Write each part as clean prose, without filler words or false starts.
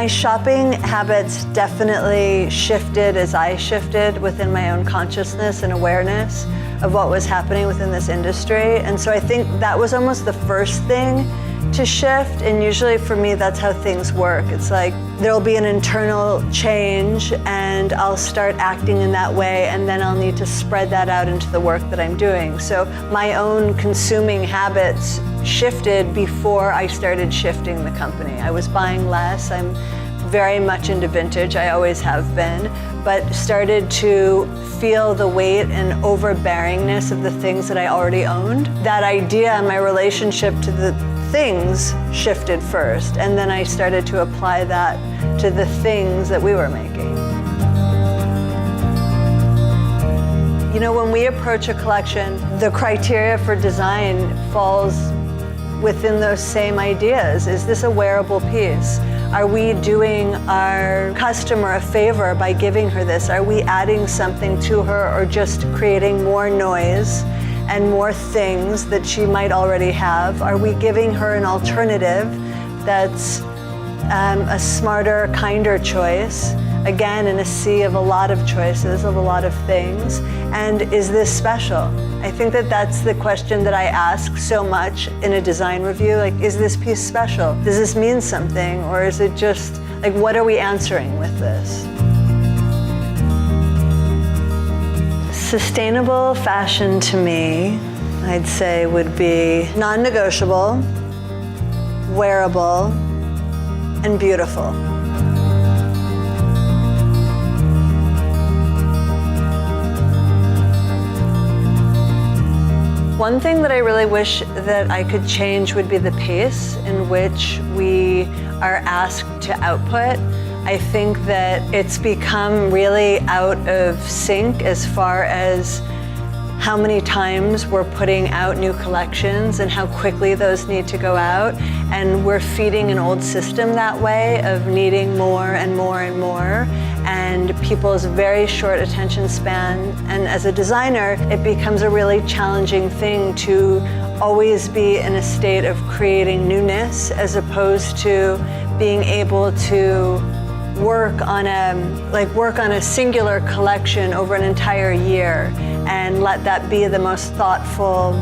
My shopping habits definitely shifted as I shifted within my own consciousness and awareness of what was happening within this industry. And so I think that was almost the first thing to shift. And usually for me, that's how things work. It's like there'll be an internal change and I'll start acting in that way, and then I'll need to spread that out into the work that I'm doing. So my own consuming habits shifted before I started shifting the company. I was buying less. I'm very much into vintage. I always have been, but started to feel the weight and overbearingness of the things that I already owned. That idea, my relationship to the things shifted first, and then I started to apply that to the things that we were making. You know, when we approach a collection, the criteria for design falls within those same ideas. Is this a wearable piece? Are we doing our customer a favor by giving her this? Are we adding something to her, or just creating more noise and more things that she might already have? Are we giving her an alternative that's a smarter, kinder choice? Again, in a sea of a lot of choices, of a lot of things. And is this special? I think that that's the question that I ask so much in a design review. Like, is this piece special? Does this mean something? Or is it just, like, what are we answering with this? Sustainable fashion to me, I'd say, would be non-negotiable, wearable, and beautiful. One thing that I really wish that I could change would be the pace in which we are asked to output. I think that it's become really out of sync as far as how many times we're putting out new collections and how quickly those need to go out. And we're feeding an old system that way of needing more and more and more, and people's very short attention span. And as a designer, it becomes a really challenging thing to always be in a state of creating newness, as opposed to being able to work on a singular collection over an entire year and let that be the most thoughtful,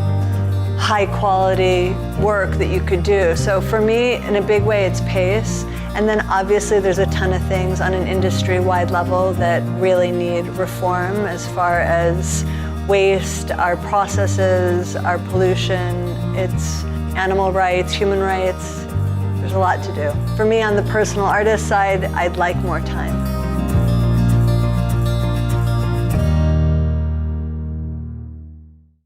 high quality work that you could do. So for me, in a big way, it's pace. And then obviously there's a ton of things on an industry-wide level that really need reform, as far as waste, our processes, our pollution, it's animal rights, human rights. There's a lot to do. For me, on the personal artist side, I'd like more time.